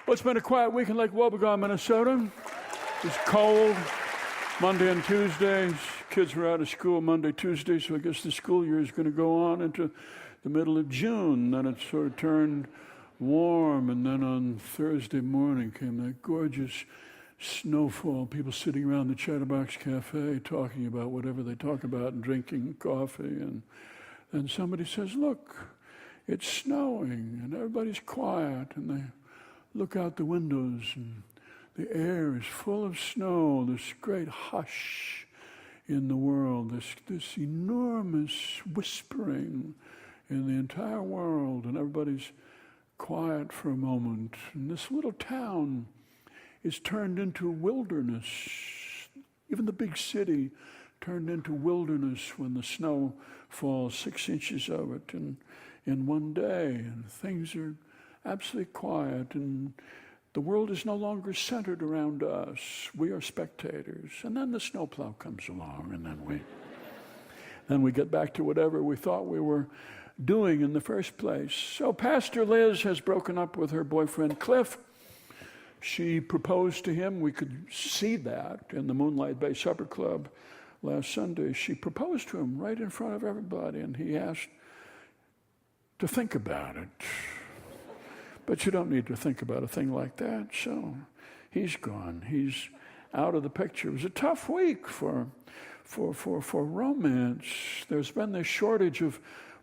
Well, it's been a quiet week in Lake Wobegon, Minnesota. It's cold. Monday and Tuesday. Kids were out of school Monday, Tuesday, so I guess the school year is going to go on into the middle of June. Then it sort of turned warm, and then on Thursday morning came that gorgeous snowfall. People sitting around the Chatterbox Cafe talking about whatever they talk about and drinking coffee. And then somebody says, "Look, it's snowing," and everybody's quiet, and they look out the windows, and the air is full of snow, this great hush in the world, this enormous whispering in the entire world, and everybody's quiet for a moment. And this little town is turned into wilderness. Even the big city turned into wilderness when the snow falls, 6 inches of it in one day, and things are absolutely quiet, and the world is no longer centered around us. We are spectators. And then the snowplow comes along, and then we get back to whatever we thought we were doing in the first place. So Pastor Liz has broken up with her boyfriend Cliff. She proposed to him. We could see that in the Moonlight Bay Supper Club last Sunday. She proposed to him right in front of everybody, and he asked to think about it. But you don't need to think about a thing like that. So he's gone. He's out of the picture. It was a tough week for romance. There's been this shortage of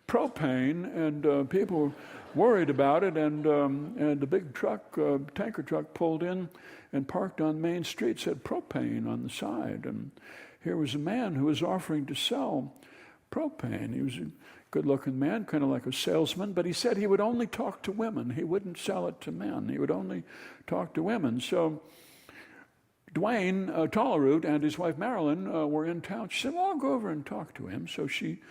propane, and people were worried about it. And the big truck, tanker truck, pulled in and parked on Main Street, said propane on the side. And here was a man who was offering to sell propane. He was a good-looking man, kind of like a salesman, but he said he would only talk to women. He wouldn't sell it to men. He would only talk to women. So Dwayne Tollerud and his wife Marilyn were in town. She said, "Well, I'll go over and talk to him." So she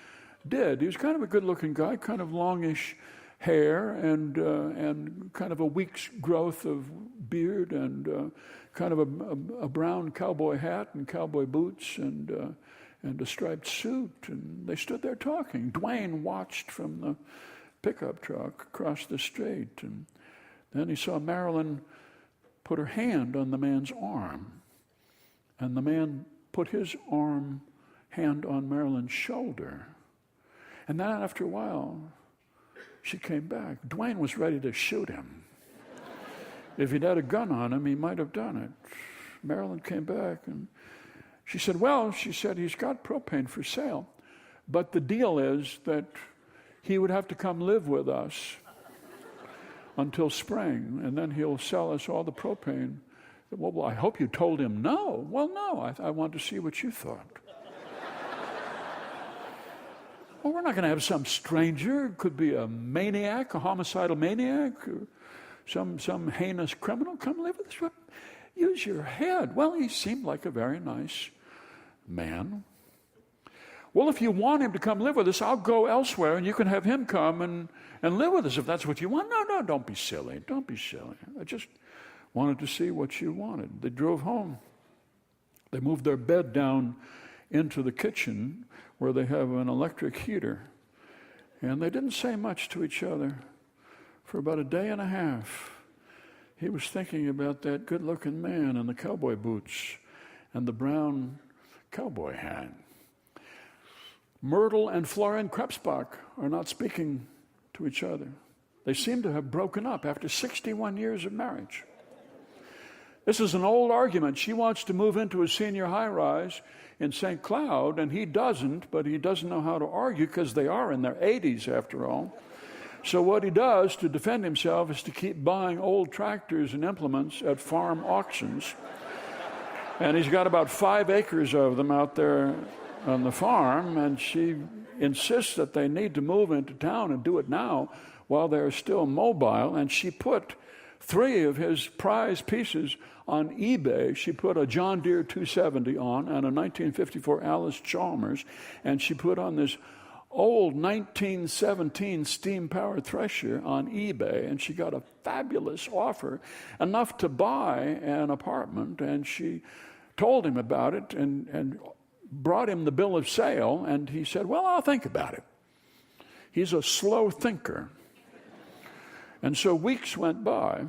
did. He was kind of a good-looking guy, kind of longish hair, and kind of a week's growth of beard, and kind of a brown cowboy hat and cowboy boots, and a striped suit, and they stood there talking. Dwayne watched from the pickup truck across the street, and then he saw Marilyn put her hand on the man's arm, and the man put his hand on Marilyn's shoulder. And then after a while, she came back. Dwayne was ready to shoot him. If he'd had a gun on him, he might have done it. Marilyn came back, and she said, he's got propane for sale, but the deal is that he would have to come live with us until spring, and then he'll sell us all the propane. Well, I hope you told him no. Well, no, I want to see what you thought. Well, we're not going to have some stranger. It could be a maniac, a homicidal maniac, or some heinous criminal come live with us. Use your head. Well, he seemed like a very nice man. Well, if you want him to come live with us, I'll go elsewhere, and you can have him come and live with us if that's what you want. No, don't be silly. Don't be silly. I just wanted to see what you wanted. They drove home. They moved their bed down into the kitchen where they have an electric heater. And they didn't say much to each other for about a day and a half. He was thinking about that good-looking man in the cowboy boots and the brown cowboy hat. Myrtle and Florian Krebsbach are not speaking to each other. They seem to have broken up after 61 years of marriage. This is an old argument. She wants to move into a senior high-rise in St. Cloud, and he doesn't, but he doesn't know how to argue because they are in their 80s after all. So what he does to defend himself is to keep buying old tractors and implements at farm auctions. And he's got about 5 acres of them out there on the farm, and she insists that they need to move into town and do it now while they're still mobile. And she put 3 of his prize pieces on eBay. She put a John Deere 270 on and a 1954 Alice Chalmers, and she put on this old 1917 steam-powered thresher on eBay, and she got a fabulous offer, enough to buy an apartment, and she told him about it and brought him the bill of sale, and he said, "Well, I'll think about it." He's a slow thinker. And so weeks went by,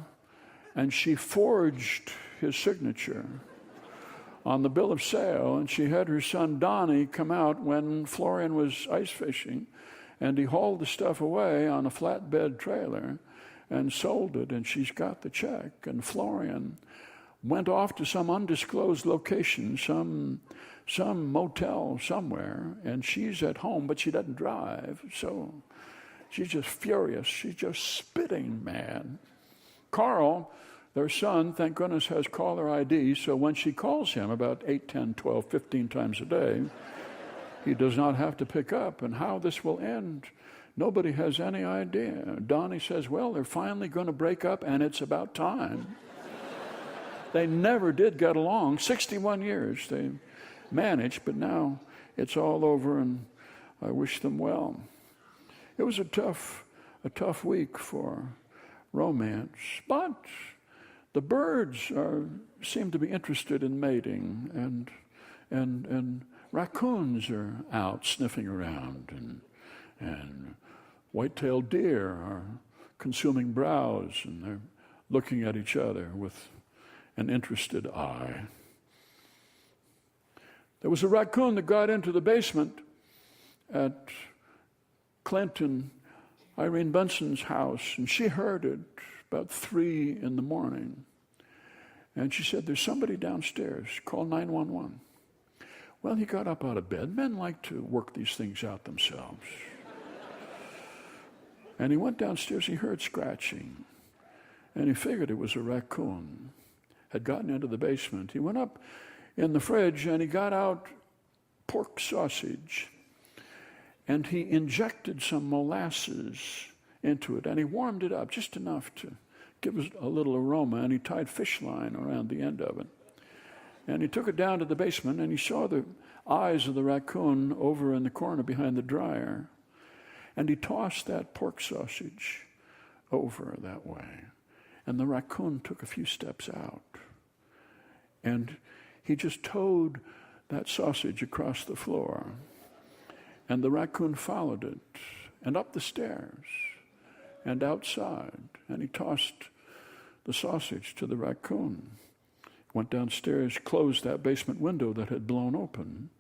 and she forged his signature on the bill of sale, and she had her son Donnie come out when Florian was ice fishing, and he hauled the stuff away on a flatbed trailer and sold it, and she's got the check. And Florian went off to some undisclosed location, some motel somewhere, and she's at home, but she doesn't drive, so she's just furious. She's just spitting mad. Carl, their son, thank goodness, has caller ID, so when she calls him about 8, 10, 12, 15 times a day, he does not have to pick up. And how this will end, nobody has any idea. Donnie says, well, they're finally going to break up, and it's about time. They never did get along. 61 years they managed, but now it's all over, and I wish them well. It was a tough week for romance, but the birds seem to be interested in mating, and raccoons are out sniffing around, and white-tailed deer are consuming browse, and they're looking at each other with an interested eye. There was a raccoon that got into the basement at Clint and Irene Benson's house, and she heard it about 3 in the morning. And she said, there's somebody downstairs. Call 911. Well, he got up out of bed. Men like to work these things out themselves. And he went downstairs. He heard scratching. And he figured it was a raccoon. Had gotten into the basement. He went up in the fridge and he got out pork sausage. And he injected some molasses into it. And he warmed it up just enough to give it a little aroma. And he tied fish line around the end of it. And he took it down to the basement, and he saw the eyes of the raccoon over in the corner behind the dryer. And he tossed that pork sausage over that way. And the raccoon took a few steps out. And he just towed that sausage across the floor. And the raccoon followed it, and up the stairs, and outside. And he tossed the sausage to the raccoon. Went downstairs, closed that basement window that had blown open,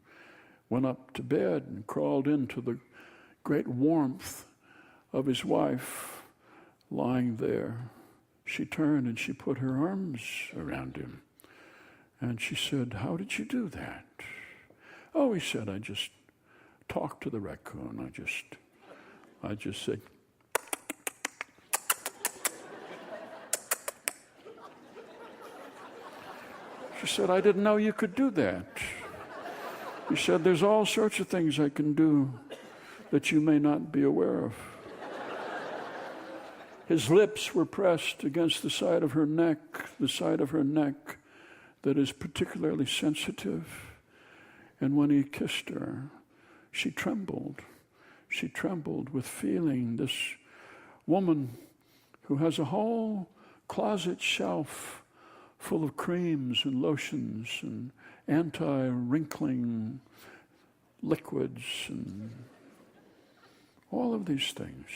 went up to bed and crawled into the great warmth of his wife lying there. She turned and she put her arms around him. And she said, how did you do that? Oh, he said, I just talked to the raccoon. I just said, she said, I didn't know you could do that. He said, there's all sorts of things I can do that you may not be aware of. His lips were pressed against the side of her neck that is particularly sensitive. And when he kissed her, she trembled. She trembled with feeling. This woman who has a whole closet shelf full of creams and lotions and anti-wrinkling liquids and all of these things.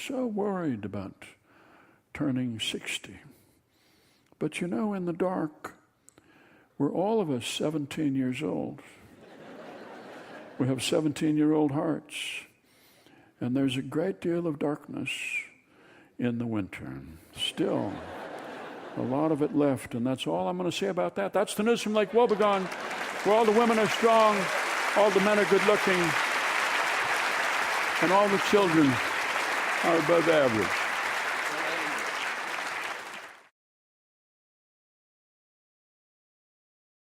So worried about turning 60. But you know, in the dark, we're all of us 17 years old. We have 17-year-old hearts. And there's a great deal of darkness in the winter. Still, a lot of it left, and that's all I'm going to say about that. That's the news from Lake Wobegon, where all the women are strong, all the men are good-looking, and all the children are above average.